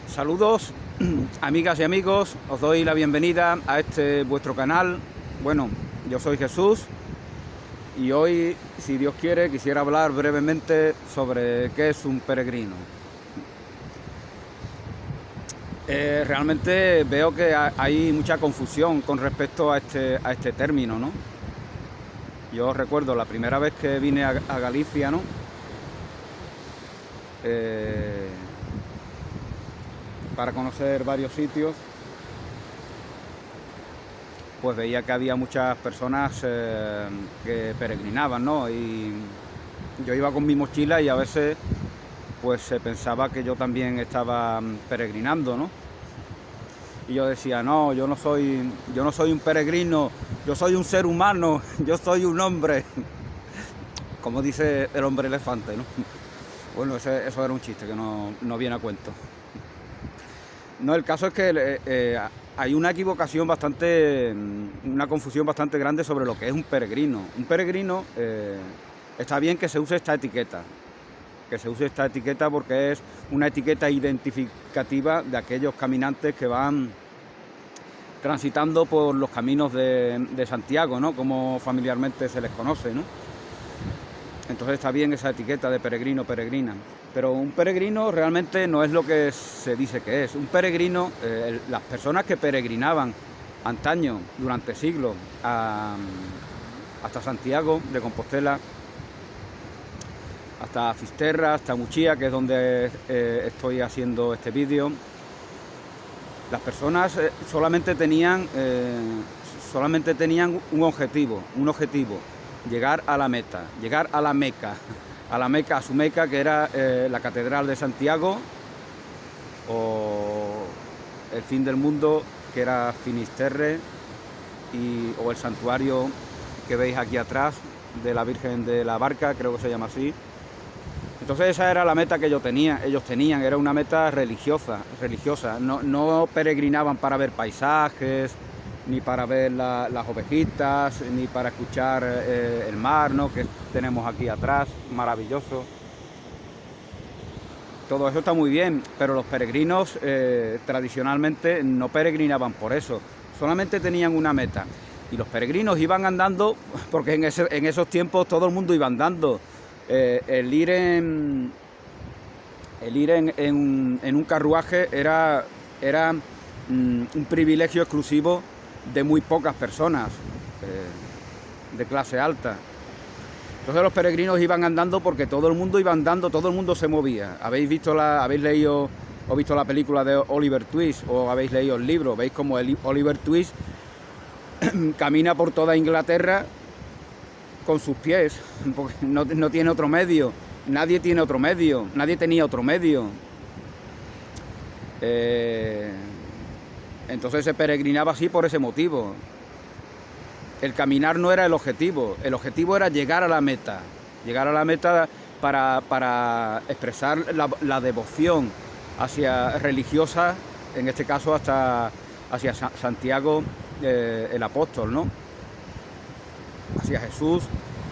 Saludos, amigas y amigos, os doy la bienvenida a este vuestro canal. Bueno, yo soy Jesús y hoy, si Dios quiere, quisiera hablar brevemente sobre qué es un peregrino. Realmente veo que hay mucha confusión con respecto a este término, ¿no? Yo recuerdo la primera vez que vine a Galicia, ¿no? Para conocer varios sitios, pues veía que había muchas personas que peregrinaban, ¿no? Y yo iba con mi mochila y a veces pues se pensaba que yo también estaba peregrinando, ¿no? Y yo decía, no, yo no soy un peregrino, yo soy un ser humano, yo soy un hombre, como dice el hombre elefante, ¿no? Bueno, eso era un chiste que no viene a cuento. No, el caso es que hay una confusión bastante grande sobre lo que es un peregrino. Un peregrino, está bien que se use esta etiqueta, porque es una etiqueta identificativa de aquellos caminantes que van transitando por los caminos de Santiago, ¿no? Como familiarmente se les conoce, ¿no? Entonces está bien esa etiqueta de peregrino, peregrina. Pero un peregrino realmente no es lo que se dice que es. Un peregrino, las personas que peregrinaban antaño, durante siglos, hasta Santiago de Compostela, hasta Fisterra, hasta Muchía, que es donde estoy haciendo este vídeo, las personas solamente tenían un objetivo, llegar a la meta, llegar a la Meca, a su Meca, que era la Catedral de Santiago, o el fin del mundo, que era Finisterre, o el santuario que veis aquí atrás de la Virgen de la Barca, creo que se llama así. Entonces esa era la meta que ellos tenían, era una meta religiosa. No peregrinaban para ver paisajes, ni para ver las ovejitas, ni para escuchar el mar, ¿no?, que tenemos aquí atrás, maravilloso. Todo eso está muy bien, pero los peregrinos tradicionalmente no peregrinaban por eso, solamente tenían una meta. Y los peregrinos iban andando, porque en esos tiempos todo el mundo iba andando. El ir en un carruaje era un privilegio exclusivo de muy pocas personas de clase alta. Entonces los peregrinos iban andando porque todo el mundo iba andando, todo el mundo se movía. Habéis visto la película de Oliver Twist, o habéis leído el libro, veis como Oliver Twist camina por toda Inglaterra con sus pies, porque no tiene otro medio. Nadie tenía otro medio. Entonces se peregrinaba así por ese motivo. El caminar no era el objetivo era llegar a la meta para expresar la devoción religiosa, en este caso hacia Santiago, el apóstol, ¿no? Hacia Jesús,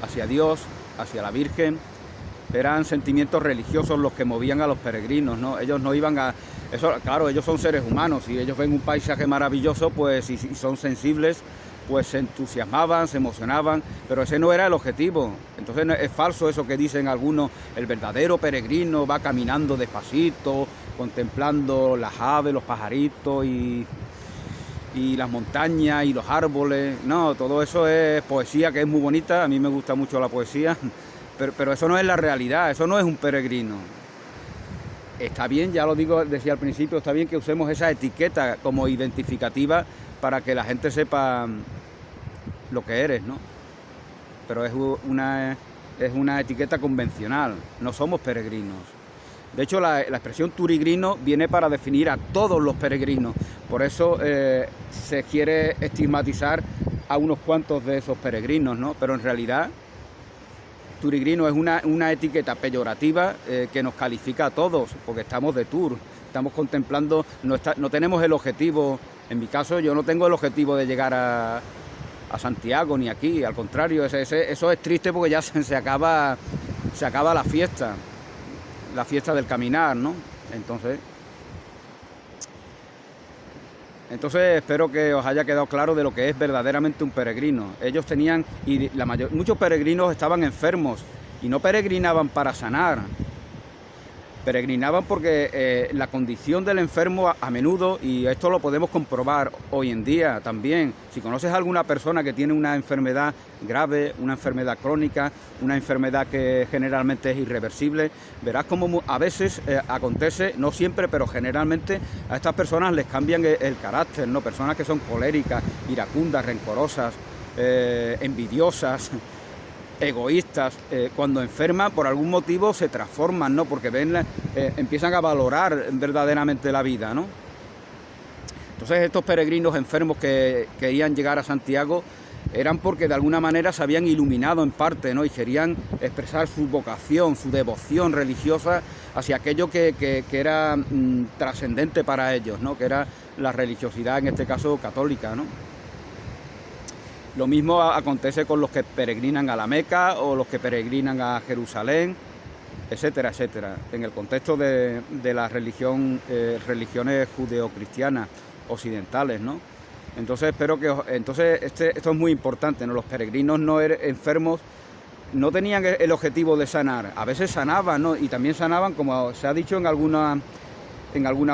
hacia Dios, hacia la Virgen. Eran sentimientos religiosos los que movían a los peregrinos, ¿no? Ellos no iban a... Claro, ellos son seres humanos y ellos ven un paisaje maravilloso, pues, y son sensibles, pues se entusiasmaban, se emocionaban, pero ese no era el objetivo. Entonces es falso eso que dicen algunos, el verdadero peregrino va caminando despacito, contemplando las aves, los pajaritos y las montañas y los árboles. No, todo eso es poesía, que es muy bonita, a mí me gusta mucho la poesía, pero eso no es la realidad, eso no es un peregrino. Está bien, ya lo digo, decía al principio, está bien que usemos esa etiqueta como identificativa para que la gente sepa lo que eres, ¿no? Pero es una etiqueta convencional, no somos peregrinos. De hecho, la expresión turigrino viene para definir a todos los peregrinos. Por eso se quiere estigmatizar a unos cuantos de esos peregrinos, ¿no? Pero en realidad, turigrino es una etiqueta peyorativa que nos califica a todos, porque estamos de tour, estamos contemplando, no tenemos el objetivo. En mi caso, yo no tengo el objetivo de llegar a Santiago ni aquí, al contrario, eso es triste porque ya se acaba la fiesta del caminar, ¿no? Entonces, Entonces espero que os haya quedado claro de lo que es verdaderamente un peregrino. Ellos tenían, y muchos peregrinos estaban enfermos y no peregrinaban para sanar. Peregrinaban porque la condición del enfermo a menudo, y esto lo podemos comprobar hoy en día también, si conoces a alguna persona que tiene una enfermedad grave, una enfermedad crónica, una enfermedad que generalmente es irreversible, verás cómo a veces acontece, no siempre, pero generalmente a estas personas les cambian el carácter, ¿no? Personas que son coléricas, iracundas, rencorosas, envidiosas, egoístas, cuando enferman por algún motivo se transforman, ¿no? Porque empiezan a valorar verdaderamente la vida, ¿no? Entonces estos peregrinos enfermos que querían llegar a Santiago eran porque de alguna manera se habían iluminado en parte, ¿no? Y querían expresar su vocación, su devoción religiosa hacia aquello que era trascendente para ellos, ¿no? Que era la religiosidad, en este caso católica, ¿no? Lo mismo acontece con los que peregrinan a la Meca o los que peregrinan a Jerusalén, etcétera, etcétera, en el contexto de la religiones judeocristianas occidentales, ¿no? Entonces espero que esto es muy importante, ¿no? Los peregrinos enfermos no tenían el objetivo de sanar, a veces sanaban, ¿no? Y también sanaban, como se ha dicho en alguna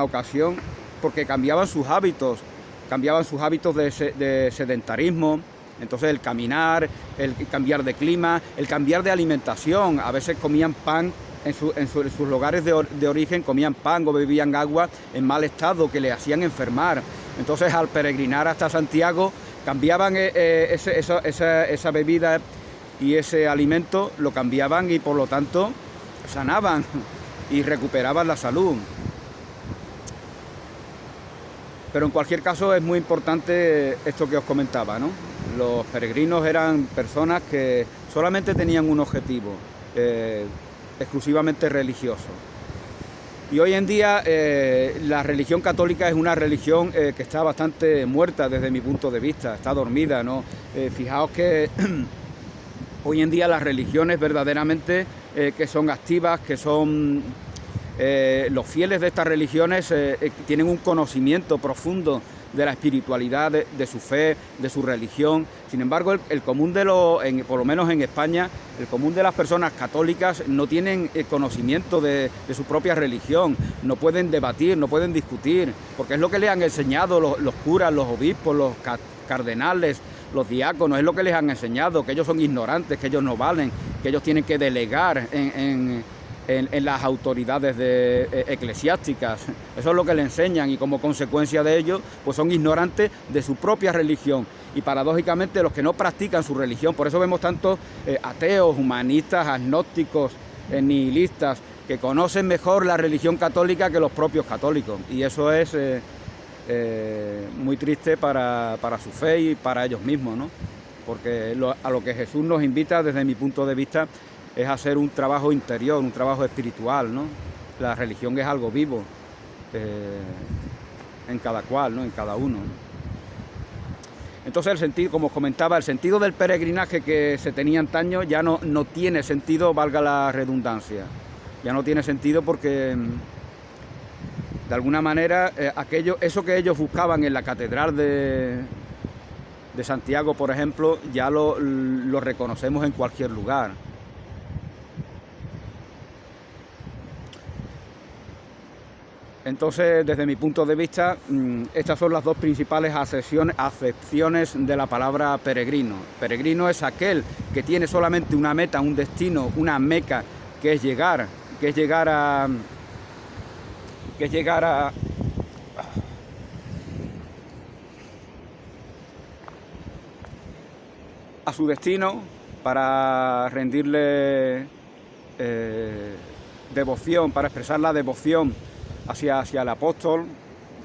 ocasión, porque cambiaban sus hábitos de sedentarismo. Entonces el caminar, el cambiar de clima, el cambiar de alimentación. A veces comían pan en sus lugares de origen, comían pan o bebían agua en mal estado que le hacían enfermar. Entonces al peregrinar hasta Santiago cambiaban esa bebida y ese alimento, lo cambiaban y por lo tanto sanaban y recuperaban la salud. Pero en cualquier caso es muy importante esto que os comentaba, ¿no? Los peregrinos eran personas que solamente tenían un objetivo, exclusivamente religioso. Y hoy en día la religión católica es una religión que está bastante muerta desde mi punto de vista, está dormida, ¿no? Fijaos que hoy en día las religiones verdaderamente que son activas, que son... los fieles de estas religiones tienen un conocimiento profundo de la espiritualidad, de su fe, de su religión. Sin embargo, el común por lo menos en España, el común de las personas católicas no tienen conocimiento de su propia religión, no pueden debatir, no pueden discutir, porque es lo que les han enseñado los curas, los obispos, los cardenales, los diáconos, es lo que les han enseñado, que ellos son ignorantes, que ellos no valen, que ellos tienen que delegar en las autoridades eclesiásticas. Eso es lo que le enseñan y como consecuencia de ello pues son ignorantes de su propia religión y paradójicamente los que no practican su religión. Por eso vemos tantos ateos, humanistas, agnósticos, nihilistas que conocen mejor la religión católica que los propios católicos, y eso es muy triste para su fe y para ellos mismos, ¿no? Porque a lo que Jesús nos invita desde mi punto de vista es hacer un trabajo interior, un trabajo espiritual, ¿no? La religión es algo vivo en cada cual, ¿no? En cada uno, ¿no? Entonces el sentido, como os comentaba, el sentido del peregrinaje que se tenía antaño ya no tiene sentido, valga la redundancia. Ya no tiene sentido porque de alguna manera eso que ellos buscaban en la catedral de Santiago, por ejemplo, ya lo reconocemos en cualquier lugar. Entonces, desde mi punto de vista, estas son las dos principales acepciones de la palabra peregrino. Peregrino es aquel que tiene solamente una meta, un destino, una meca, que es llegar a su destino para rendirle devoción, para expresar la devoción hacia el apóstol,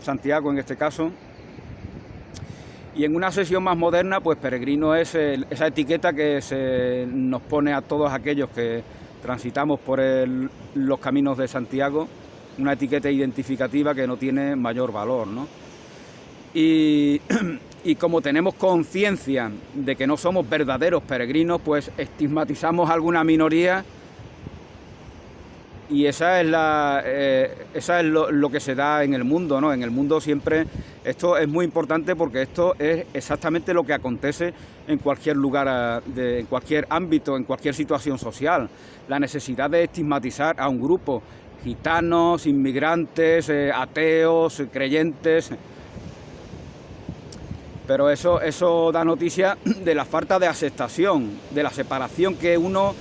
Santiago en este caso. Y en una sesión más moderna, pues peregrino es esa etiqueta que se nos pone a todos aquellos que transitamos por los caminos de Santiago, una etiqueta identificativa que no tiene mayor valor, ¿no? Y como tenemos conciencia de que no somos verdaderos peregrinos, pues estigmatizamos a alguna minoría Y esa es lo que se da en el mundo, ¿no? En el mundo siempre esto es muy importante porque esto es exactamente lo que acontece en cualquier lugar, en cualquier ámbito, en cualquier situación social. La necesidad de estigmatizar a un grupo, gitanos, inmigrantes, ateos, creyentes. Pero eso da noticia de la falta de aceptación, de la separación que uno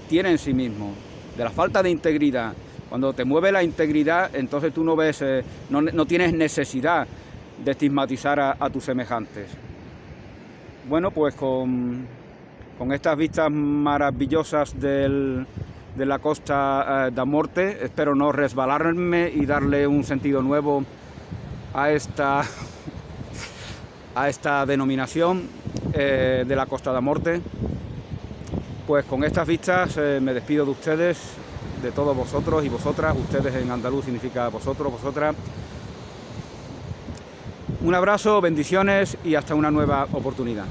tiene en sí mismo, de la falta de integridad. Cuando te mueve la integridad, entonces tú no ves, no tienes necesidad de estigmatizar a tus semejantes. Bueno, pues con estas vistas maravillosas de la Costa da Morte, espero no resbalarme y darle un sentido nuevo a esta denominación de la Costa da Morte. Pues con estas vistas me despido de ustedes, de todos vosotros y vosotras. Ustedes en andaluz significa vosotros, vosotras. Un abrazo, bendiciones y hasta una nueva oportunidad.